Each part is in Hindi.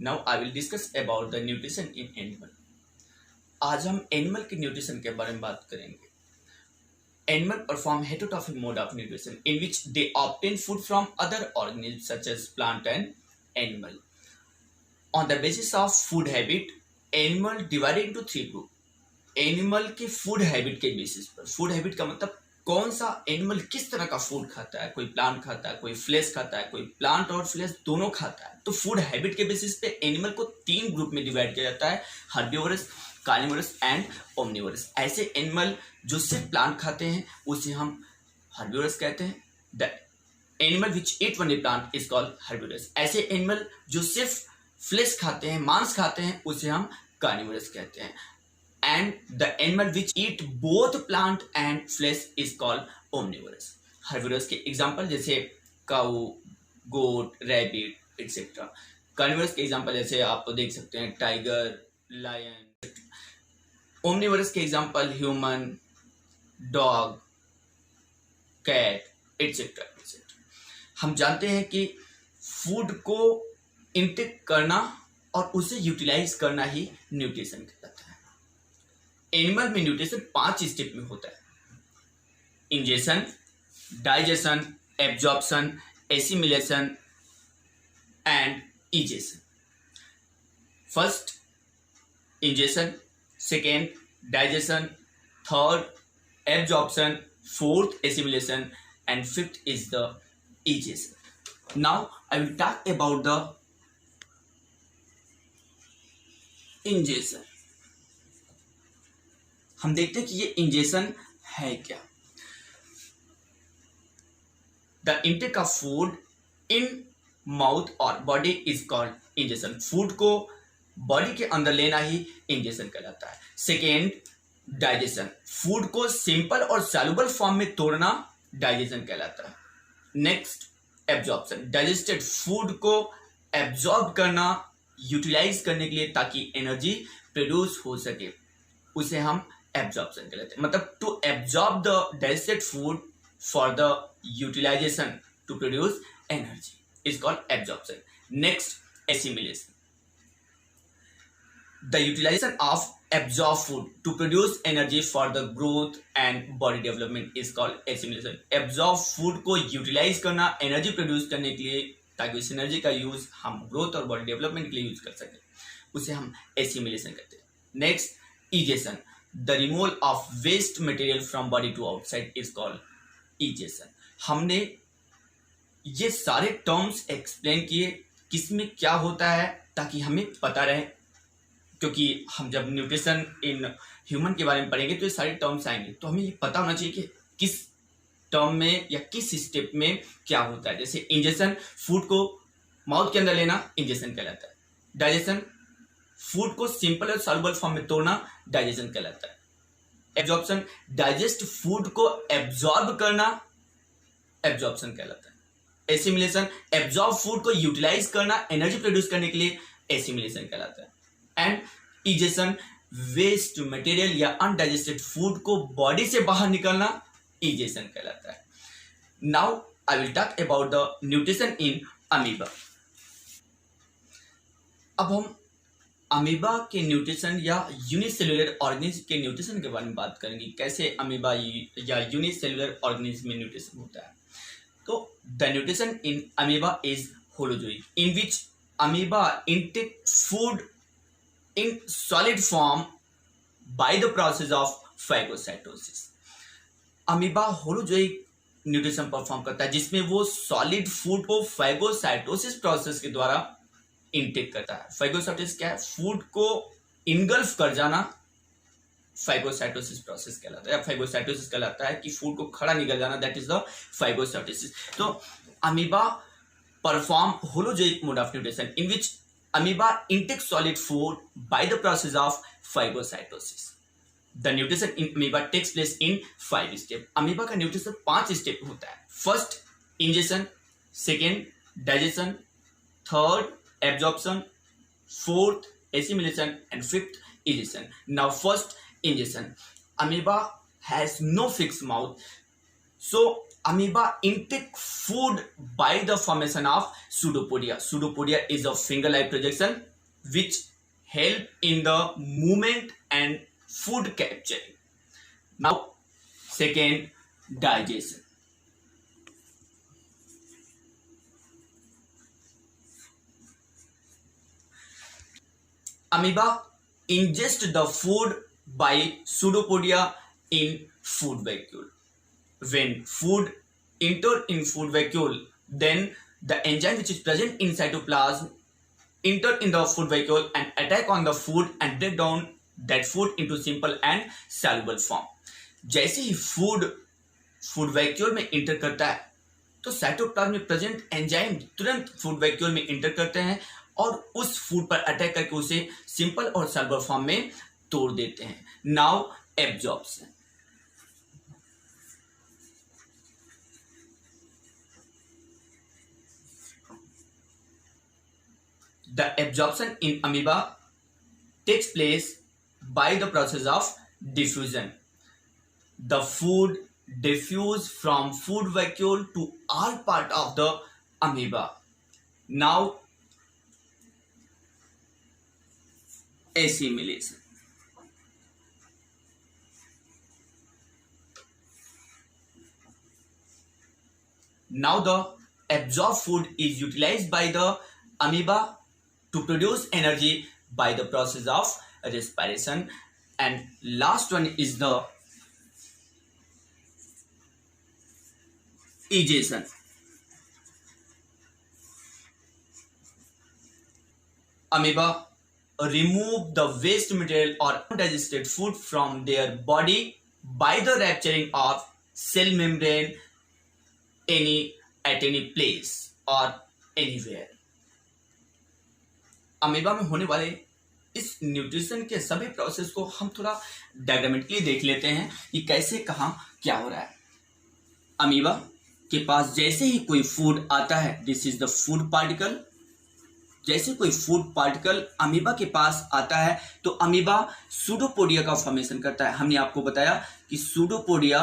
Now I will discuss about the nutrition in animal. आज हम एनिमल के न्यूट्रिशन के बारे में बात करेंगे। Animal perform heterotrophic mode of nutrition in which they obtain food from other organisms such as plant and animal. On the basis of food habit, animal divided into three group. Animal के फूड हैबिट के बेसिस पर, फूड हैबिट का मतलब कौन सा एनिमल किस तरह का फूड खाता है, कोई प्लांट खाता है, कोई फ्लैश खाता है, कोई प्लांट और फ्लैश दोनों खाता है। तो फूड हैबिट के बेसिस पे एनिमल को तीन ग्रुप में डिवाइड किया जाता है, हर्बिवोरस, कार्निवोरस एंड ओमनिवोरस। ऐसे एनिमल जो सिर्फ प्लांट खाते हैं उसे हम हर्बिवोरस कहते हैं। The animal which eat only plant is called herbivores. ऐसे एनिमल जो सिर्फ फ्लैश खाते हैं, मांस खाते हैं, उसे हम कार्निवोरस कहते हैं। And the animal which eat both plant and flesh is called omnivorous. Herbivorous के एग्जाम्पल जैसे cow, goat, rabbit etcetera. Carnivorous के एग्जाम्पल जैसे आप देख सकते हैं टाइगर, लायन। ओमनिवोरस के example human, dog, cat etcetera etcetera. हम जानते हैं कि फूड को इंटेक करना और उसे यूटिलाइज करना ही न्यूट्रिशन कहलाता है। एनिमल में न्यूट्रिशन 5 स्टेप में होता है: ingestion, digestion, absorption, assimilation and egestion. First ingestion, second digestion, third absorption, fourth assimilation and fifth is the egestion. Now I will talk about the ingestion. हम देखते हैं कि ये इंजेशन है क्या। The intake of food in mouth और body is called ingestion. Food को बॉडी के अंदर लेना ही इंजेशन कहलाता है। सेकेंड डाइजेशन, फूड को सिंपल और सॉल्युबल फॉर्म में तोड़ना डाइजेशन कहलाता है। नेक्स्ट एब्जॉर्प्शन, डाइजेस्टेड फूड को एब्जॉर्ब करना, यूटिलाइज करने के लिए ताकि एनर्जी प्रोड्यूस हो सके, उसे हम एब्जॉर्प्शन कहलाते हैं। मतलब to absorb the digested food for the utilisation to produce energy is called absorption. Next assimilation, the utilisation of absorb food to produce energy for the growth and body development is called assimilation. Absorb food को यूटिलाइज करना, एनर्जी प्रोड्यूस करने के लिए, ताकि उस एनर्जी का यूज हम ग्रोथ और बॉडी डेवलपमेंट के लिए यूज कर सकें, उसे हम एसिमिलेशन कहते हैं। Next egestion, the removal of waste material from body to outside is called ejection। हमने ये सारे टर्म्स एक्सप्लेन किए किसमें क्या होता है ताकि हमें पता रहे, क्योंकि हम जब न्यूट्रिशन इन ह्यूमन के बारे में पढ़ेंगे तो ये सारे टर्म्स आएंगे, तो हमें ये पता होना चाहिए कि किस टर्म में या किस स्टेप में क्या होता है। जैसे इंजेशन, फूड को माउथ के अंदर लेना इंजेशन कहलाता है। डाइजेशन, फूड को सिंपल और सॉल्युबल फॉर्म में तोड़ना डाइजेशन कहलाता है। एब्जॉर्प्शन, डाइजेस्ट फूड को एब्जॉर्ब करना एब्जॉर्प्शन कहलाता है। एसिमिलेशन, एब्जॉर्ब फूड को यूटिलाइज करना, एनर्जी प्रोड्यूस करने के लिए एसिमिलेशन कहलाता है। एंड इजेशन, वेस्ट मटेरियल या अनडाइजेस्टेड फूड को बॉडी से बाहर निकलना इजेशन कहलाता है। Now I will talk about the nutrition in amoeba. अब हम अमीबा के न्यूट्रिशन या यूनिसेलुलर ऑर्गेनिज्म के न्यूट्रिशन के बारे में बात करेंगे, कैसे अमीबा या यूनिसेलुलर ऑर्गेनिज्म में न्यूट्रिशन होता है। तो the nutrition in amoeba is holozoic, in which amoeba intake food in solid form by the process of phagocytosis. Amoeba holozoic nutrition perform करता है जिसमें वो सॉलिड फूड को फाइगोसाइटोसिस प्रोसेस के द्वारा इनटेक करता है। फाइगोसाइटोसिस क्या है? फूड को इनगल्फ कर जाना फाइगोसाइटोसिस प्रोसेस कहलाता है, या फाइगोसाइटोसिस कहलाता है कि फूड को खड़ा निकल जाना, दैट इज द फाइगोसाइटोसिस। तो amoeba perform holozoic mode of nutrition in which amoeba intake solid food by the process of phagocytosis. The nutrition in amoeba takes place in 5 step. Amoeba का न्यूट्रिशन 5 स्टेप होता है। First ingestion, second digestion, third absorption, fourth assimilation and fifth ejection. Now first ingestion, amoeba has no fixed mouth, so Amoeba intake food by the formation of pseudopodia. Pseudopodia is a finger-like projection which help in the movement and food capturing. Now, second, digestion. Amoeba ingest the food by pseudopodia in food vacuole. When food enter in food vacuole, then the enzyme which is present in cytoplasm enter in the food vacuole and attack on the food and break down that food into simple and soluble form. जैसे ही फूड वैक्यूल में इंटर करता है तो साइटोप्लाज्म में प्रेजेंट एंजाइम तुरंत फूड वैक्यूल में इंटर करते हैं और उस फूड पर अटैक करके उसे सिंपल और सॉल्युबल फॉर्म में तोड़ देते हैं. Now absorption. The absorption in amoeba takes place by the process of diffusion. The food diffuse from food vacuole to all part of the amoeba. Now, assimilation. Now the absorbed food is utilized by the amoeba to produce energy by the process of respiration. And last one is the egestion. Amoeba remove the waste material or undigested food from their body by the rupturing of cell membrane at any place or anywhere. Amoeba में होने वाले इस न्यूट्रिशन के सभी प्रोसेस को हम थोड़ा डायग्रामेटिकली देख लेते हैं कि कैसे कहाँ क्या हो रहा है. अमीबा के पास जैसे ही कोई फूड आता है, this is the food particle. जैसे कोई फूड पार्टिकल अमीबा के पास आता है तो अमीबा सूडोपोडिया का फॉर्मेशन करता है. हमने आपको बताया कि pseudopodia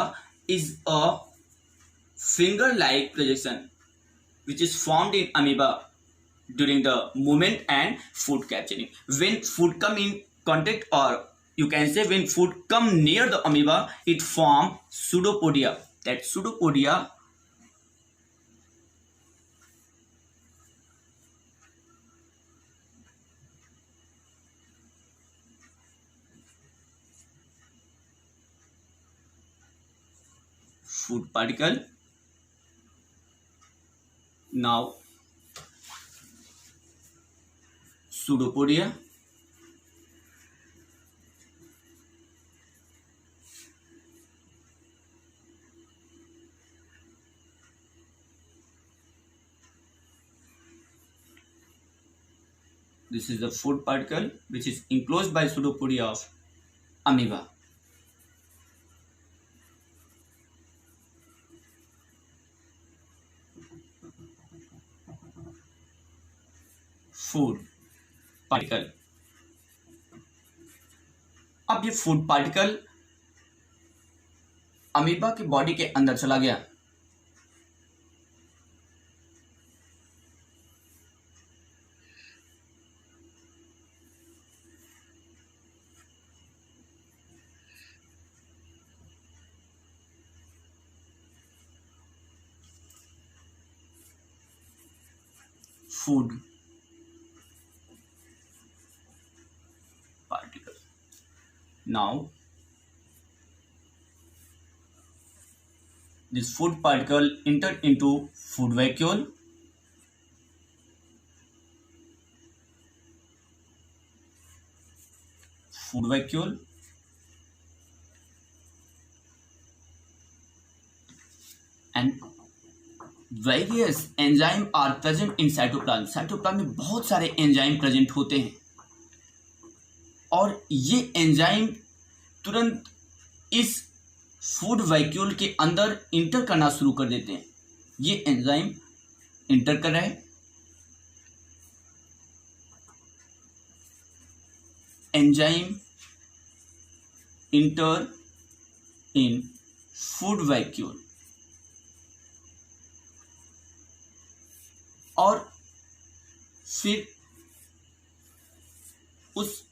is a finger like projection which is formed in amoeba during the movement and food capturing. When food come in contact, or you can say when food come near the amoeba, it form pseudopodia. That pseudopodia food particle. Now pseudopodia. This is the food particle which is enclosed by pseudopodia of amoeba. Food particle. अब ये फूड पार्टिकल अमीबा की बॉडी के अंदर चला गया. Food particle. Now, this food particle entered into food vacuole. Food vacuole. And various enzyme are present in cytoplasm. Cytoplasm में बहुत सारे एंजाइम प्रेजेंट होते हैं और ये एंजाइम तुरंत इस फूड वैक्यूल के अंदर इंटर करना शुरू कर देते हैं. ये एंजाइम इंटर कर रहे हैं. एंजाइम इंटर इन फूड वैक्यूल. और फिर उस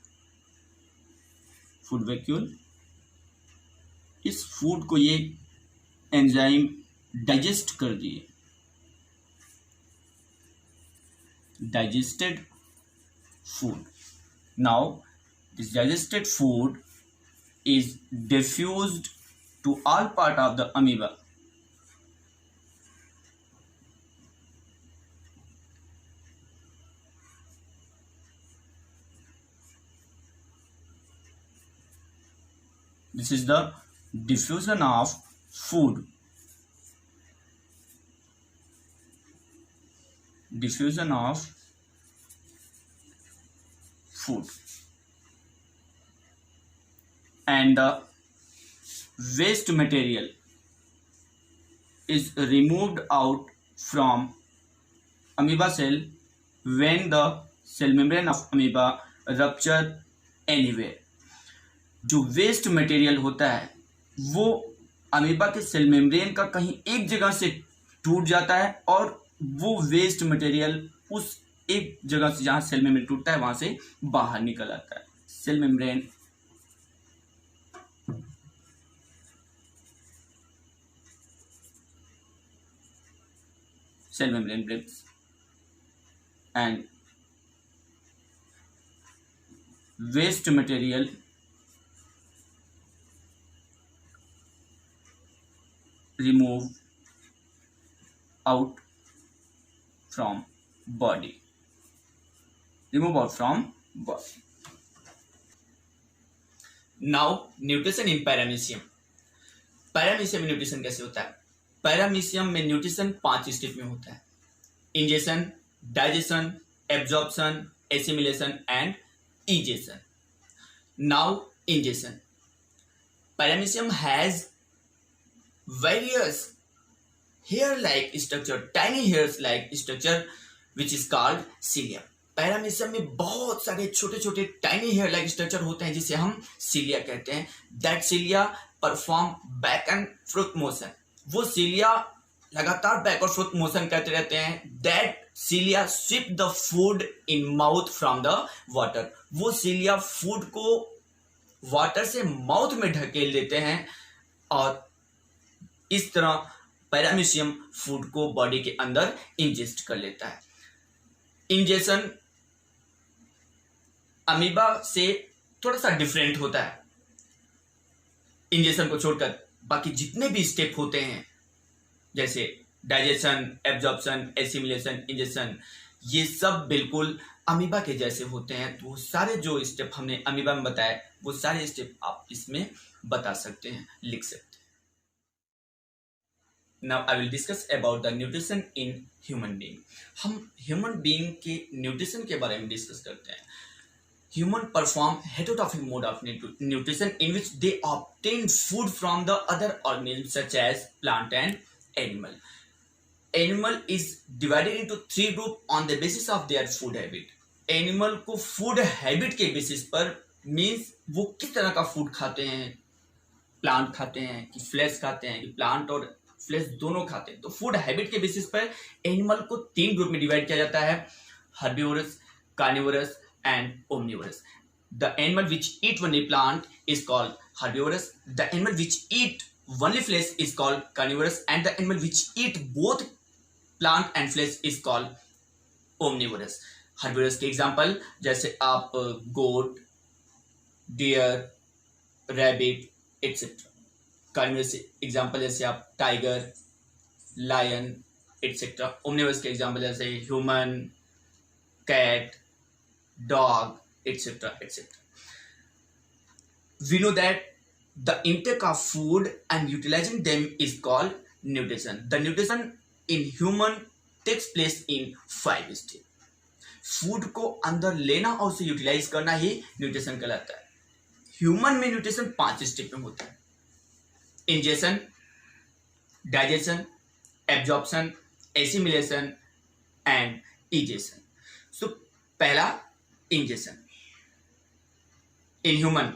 फूड वैक्यूल इस फूड को ये एंजाइम डाइजेस्ट कर दिए। Digested food. Now, this digested food is diffused to all part of the amoeba. This is the diffusion of food. Diffusion of food, and the waste material is removed out from amoeba cell when the cell membrane of amoeba rupture anywhere. जो वेस्ट मटेरियल होता है वो अमीबा के सेल मेम्ब्रेन का कहीं एक जगह से टूट जाता है और वो वेस्ट मटेरियल उस एक जगह से जहां सेल मेम्ब्रेन टूटता है वहां से बाहर निकल आता है। Cell membrane breaks and waste material remove out from body. Now, nutrition in paramecium. Paramecium में न्यूट्रिशन कैसे होता है? पैरामीशियम में न्यूट्रिशन 5 स्टेप में होता है: ingestion, digestion, absorption, assimilation and egestion. Now ingestion. Paramecium has various hair-like structure, tiny hairs-like structure, which is called cilia. Paramecium में बहुत सारे छोटे छोटे टाइनी हेयर लाइक स्ट्रक्चर होते हैं जिसे हम सीलिया कहते हैं. That cilia perform back and front motion. वो सीलिया लगातार बैक और फ्रंट मोशन करते रहते हैं. That cilia sweep the food in mouth from the water. वो सीलिया फूड को वाटर से माउथ में ढकेल देते हैं और इस तरह पैरामीशियम फूड को बॉडी के अंदर इंजेस्ट कर लेता है. इंजेशन अमीबा से थोड़ा सा डिफरेंट होता है. इंजेशन को छोड़कर बाकी जितने भी स्टेप होते हैं जैसे डाइजेशन, एब्जॉर्प्शन, एसिमिलेशन, इंजेशन, ये सब बिल्कुल अमीबा के जैसे होते हैं. तो सारे जो स्टेप हमने अमीबा में बताए वो सारे स्टेप आप इसमें बता सकते हैं, लिख सकते हैं. Now I will discuss about the nutrition in human being. हम human being के nutrition के बारे में डिस्कस करते हैं. Human perform heterotrophic mode of nutrition in which they obtain food from the other organisms such as plant and animal. Animal is divided into 3 groups on the basis of their food habit. Animal को food habit के basis पर means वो किस तरह का food खाते हैं. प्लांट खाते हैं कि फ्लैश खाते हैं कि प्लांट और फ्लैश दोनों खाते हैं. तो फूड हैबिट के बेसिस पर एनिमल को 3 ग्रुप में डिवाइड किया जाता है: herbivorous, carnivorous and omnivorous. The animal which eat only plant is called herbivorous. The animal which eat only flesh is called carnivorous and the animal which eat both plant and flesh is called omnivorous. Herbivorous के एग्जांपल जैसे आप goat, deer, rabbit etcetera. Carnivorous example जैसे आप टाइगर, लायन एटसेट्रा. ओमनिवोरस के एग्जाम्पल जैसे human, cat, dog etcetera etcetera. We know that the intake of food and utilizing them is called nutrition. The nutrition in human takes place in 5 steps. Food को अंदर लेना और उसे यूटिलाइज करना ही न्यूट्रिशन कहलाता है. ह्यूमन में न्यूट्रिशन 5 स्टेप में होता है: ingestion, digestion, absorption, assimilation and egestion. So पहला ingestion. In human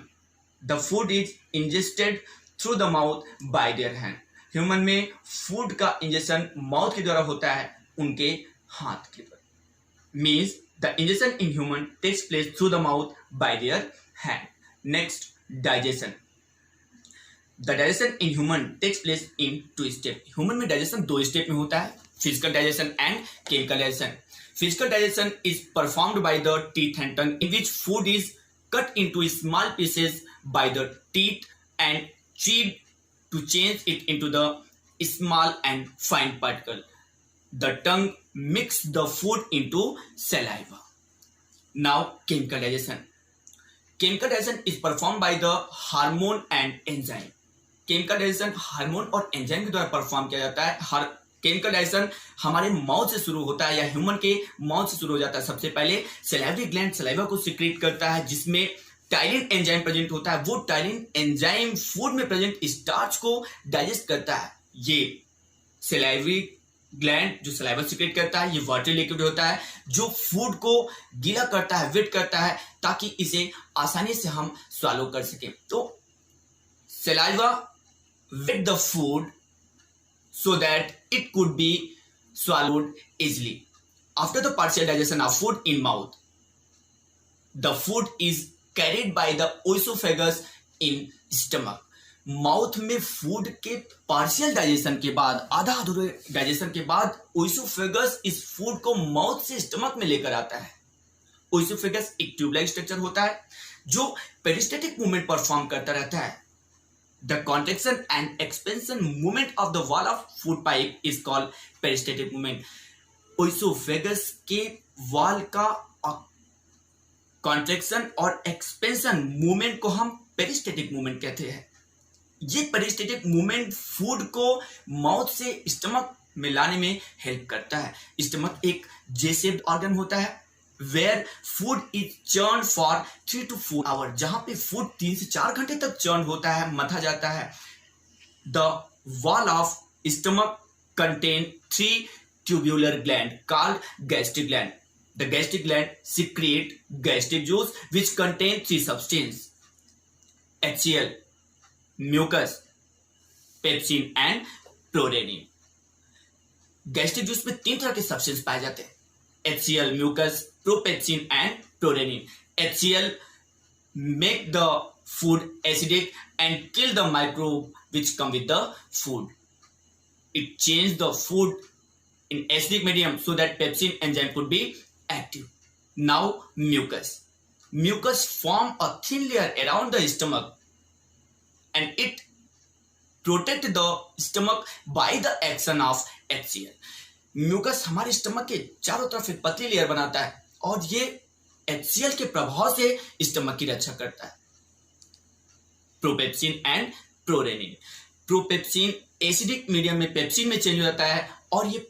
the food is ingested through the mouth by their hand. Human में फूड का इंजेशन माउथ के द्वारा होता है, उनके हाथ के द्वारा। Means the injection in human takes place through the mouth by their hand. Next, digestion. The digestion in human takes place in 2 step. Human में डाइजेशन 2 स्टेप में होता है, physical digestion and chemical digestion. Physical digestion is performed by the teeth and tongue, in which food is cut into small pieces by the teeth and chewed to change it into the small and fine particle. The tongue mixes the food into saliva. Now, chemical digestion. Chemical digestion is performed by the hormone and enzyme. Chemical digestion hormone और एंजाइम के द्वारा परफॉर्म किया जाता है। केमिकल डाइजेशन हमारे माउथ से शुरू होता है या ह्यूमन के माउथ से शुरू हो जाता है। सबसे पहले सलाइवरी ग्लैंड सलाइवा को सिक्रीट करता है, जिसमें टाइलिन एंजाइम प्रेजेंट होता है। वो टाइलिन एंजाइम फूड में प्रेजेंट स्टार्च को डाइजेस्ट करता है। ये सलाइवरी ग्लैंड जो सलाइवा सिक्रीट करता है, ये वाटरी लिक्विड होता है जो फूड को गीला करता है, वेट करता है, ताकि इसे आसानी से हम स्वालो कर सके। तो saliva wet the food so that it could be swallowed easily. After the partial digestion of food in mouth, the food is carried by the oesophagus in stomach. Mouth में फूड के पार्शियल डाइजेशन के बाद, आधा अधूरे डाइजेशन के बाद, ओइसोफेगस इस फूड को माउथ से स्टमक में लेकर आता है। ओइसोफेगस एक ट्यूब लाइक स्ट्रक्चर होता है जो पेरिस्टेटिक मूवमेंट परफॉर्म करता रहता है। The contraction and expansion movement of the wall of food pipe is called peristaltic movement. Oesophagus के वॉल का कॉन्ट्रैक्शन और एक्सपेंशन मूवमेंट को हम पेरिस्टेटिक मूवमेंट कहते हैं। ये पेरिस्टेटिक मूवमेंट फूड को माउथ से स्टमक में लाने में हेल्प करता है। स्टमक एक जे-शेप्ड ऑर्गन होता है where food is churned for 3 to 4 hours, जहां पे फूड 3 से 4 घंटे तक चर्न होता है, मथा जाता है। The wall of stomach contain 3 tubular gland called gastric gland. The gastric gland secrete gastric juice which contain 3 substance: HCl, mucus, pepsin and prorenin. Gastric juice में 3 तरह के सब्सटेंस पाए जाते हैं: HCl, mucus, propepsin and prorenin. HCl make the food acidic and kill the microbe which come with the food. It change the food in acidic medium so that pepsin enzyme could be active. Now, mucus. Mucus form a thin layer around the stomach and it protect the stomach by the action of HCl. Mucus हमारे स्टमक के चारों तरफ एक पतली लेयर बनाता है और ये HCl के प्रभाव से स्टमक की रक्षा करता है। Propepsin and prorennin. Propepsin acidic medium में पेप्सिन में चेंज हो जाता है और ये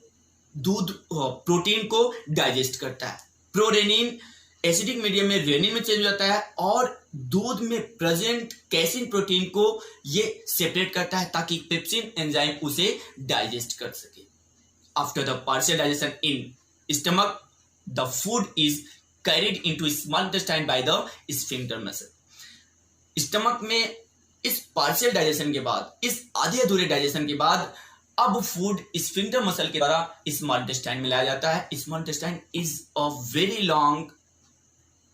दूध प्रोटीन को डाइजेस्ट करता है। प्रोरेनिन एसिडिक मीडियम में रेनिन में चेंज हो जाता है और दूध में प्रेजेंट कैसिन प्रोटीन को ये सेपरेट करता है ताकि पेप्सिन एंजाइम उसे डाइजेस्ट कर सके। After the partial digestion in stomach, the food is carried into small intestine by the sphincter muscle. Stomach में इस पार्शियल डाइजेशन के बाद, इस आधे अधूरे डाइजेशन के बाद, अब फूड स्फिंक्टर मसल के द्वारा स्मॉल इंटेस्टाइन में लाया जाता है। Small intestine is a very long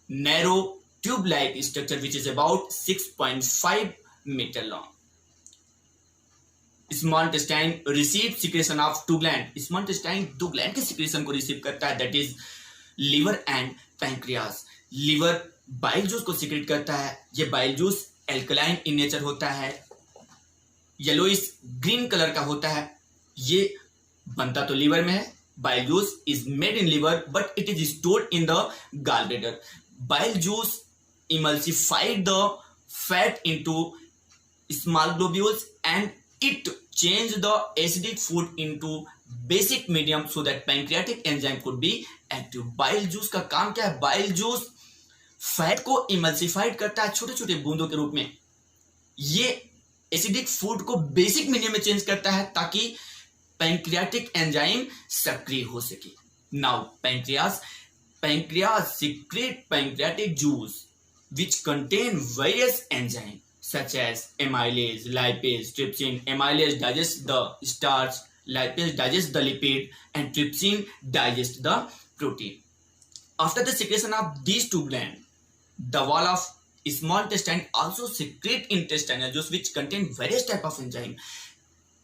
narrow tube like structure which is about 6.5 metre long. Small intestine receive secretion of 2 gland. Small intestine 2 gland के सिक्रेशन को रिसीव करता है, that is liver and pancreas. Liver bile juice को सिक्रेट करता है। ये bile juice alkaline in nature होता है, येलोइश ग्रीन कलर का होता है। ये बनता तो लिवर में है। Bile juice is made in liver but it is stored in the gall bladder. Bile juice emulsified the fat into small globules and it changed the acidic food into basic medium so that pancreatic enzyme could be active. Bile juice का काम क्या है? बाइल जूस फैट को इमल्सिफाइड करता है छोटे छोटे बूंदों के रूप में। ये एसिडिक फूड को बेसिक मीडियम में चेंज करता है ताकि पैंक्रियाटिक एंजाइम सक्रिय हो सके। Now pancreas secrete pancreatic juice which contain various enzymes such as amylase, lipase, trypsin. Amylase digests the starch, Lipase digests the lipid and trypsin digests the protein. After the secretion of these two glands, the wall of small intestine also secrete intestinal juice which contain various type of enzyme.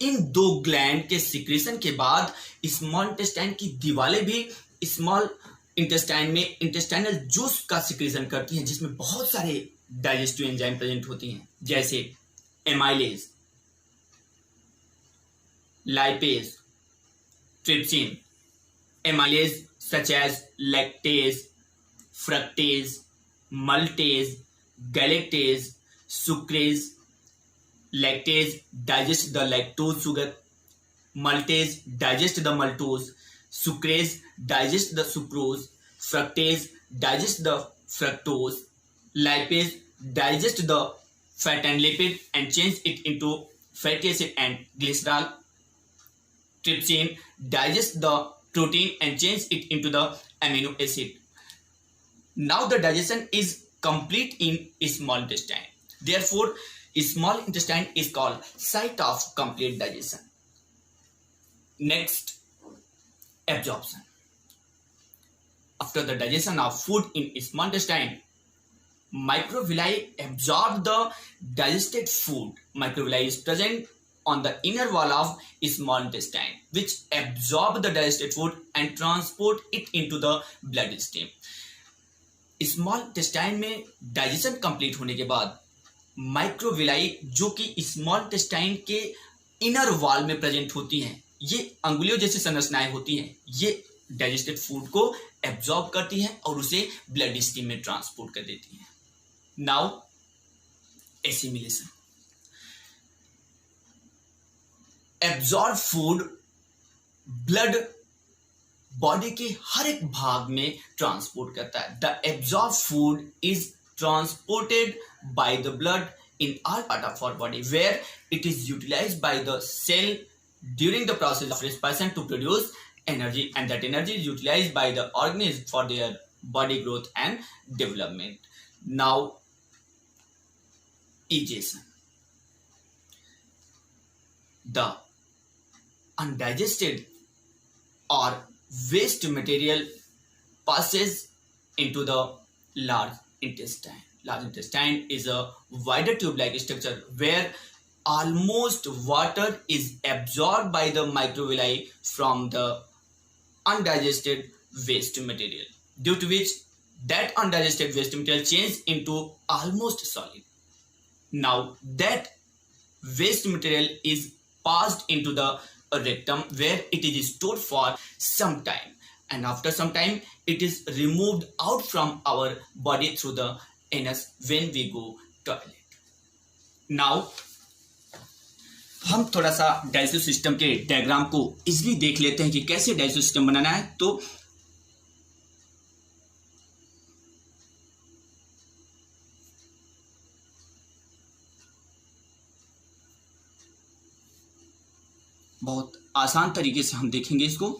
इन दो ग्लैंड के सिक्रेशन के बाद स्मॉल इंटेस्टाइन की दीवारें भी स्मॉल इंटेस्टाइन में इंटेस्टाइनल जूस का सिक्रेशन करती हैं जिसमें बहुत सारे डाइजेस्टिव एंजाइम प्रेजेंट होती हैं जैसे amylase, lipase, trypsin. Amylase such as lactase, fructase, maltase, galactase, sucrase. Lactase digests the lactose sugar, maltase digests the maltose, sucrase digests the sucrose, fructase digests the fructose, lipase digests the fat and lipid and change it into fatty acid and glycerol. Trypsin digests the protein and change it into the amino acid. Now the digestion is complete in small intestine. Therefore, small intestine is called site of complete digestion. Next, absorption. After the digestion of food in small intestine, microvilli absorb the digested food. Microvilli is present on the inner wall of small intestine, which absorb the digested food and transport it into the bloodstream. Small intestine में डाइजेशन कंप्लीट होने के बाद माइक्रोविलाई जो कि स्मॉल इंटेस्टाइन के इनर वॉल में प्रेजेंट होती हैं, ये अंगुलियों जैसी संरचनाएं होती हैं, ये डाइजेस्टेड फूड को एब्जॉर्ब करती हैं और उसे ब्लड स्ट्रीम में ट्रांसपोर्ट कर देती हैं. Now assimilation. Absorb food blood body के हर एक भाग में ट्रांसपोर्ट करता है. The absorb food is transported by the blood in all part of our body where it is utilized by the cell during the process of respiration to produce energy, and that energy is utilized by the organism for their body growth and development. Now egestion. The undigested or waste material passes into the large intestine. Large intestine is a wider tube-like structure where almost water is absorbed by the microvilli from the undigested waste material, due to which that undigested waste material changes into almost solid. Now that waste material is passed into the rectum where it is stored for some time, and after some time it is removed out from our body through the anus when we go toilet. Now हम थोड़ा सा डाइजेस्टिव सिस्टम के डायग्राम को इजीली देख लेते हैं कि कैसे डाइजेस्टिव सिस्टम बनाना है. तो बहुत आसान तरीके से हम देखेंगे इसको.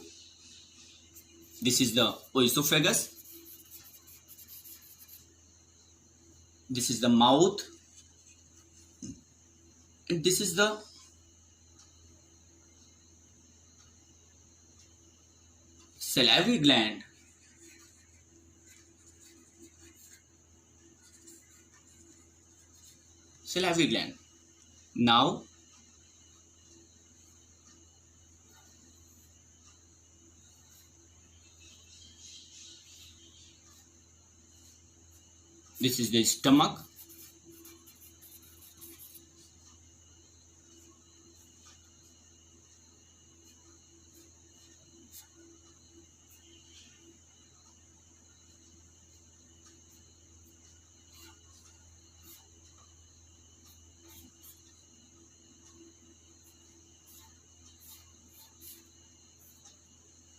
This is the oesophagus. This is the mouth. And this is the salivary gland. Salivary gland. Now this is the stomach.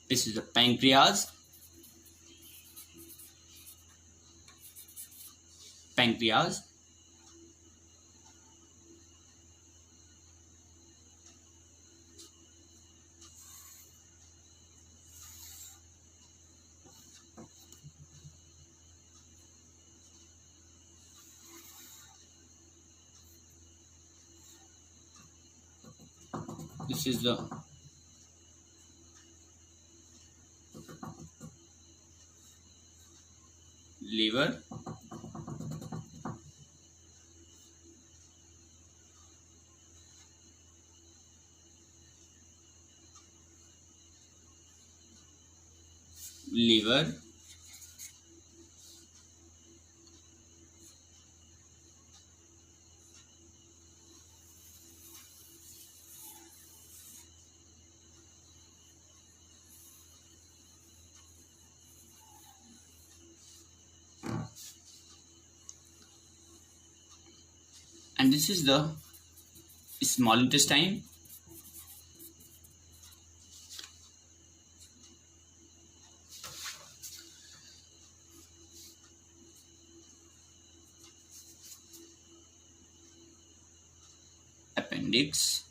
This is the pancreas. Pancreas. This is the liver, liver, and this is the small intestine, appendix,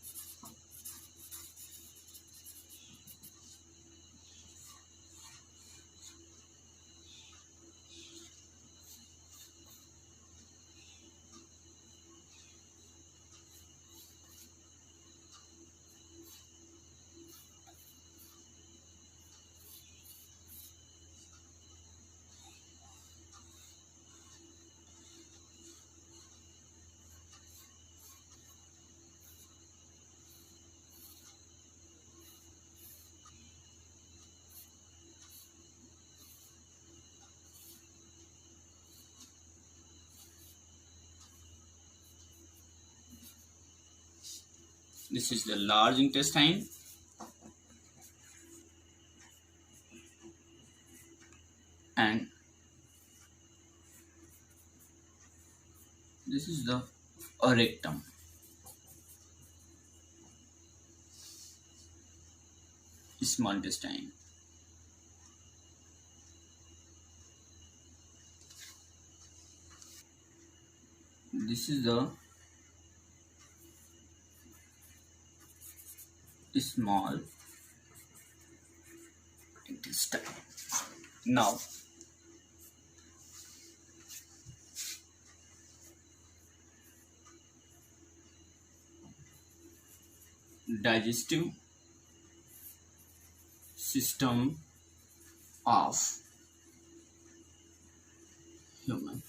this is the large intestine, and this is the rectum. Small intestine. This is the small intestine. Now, digestive system of human.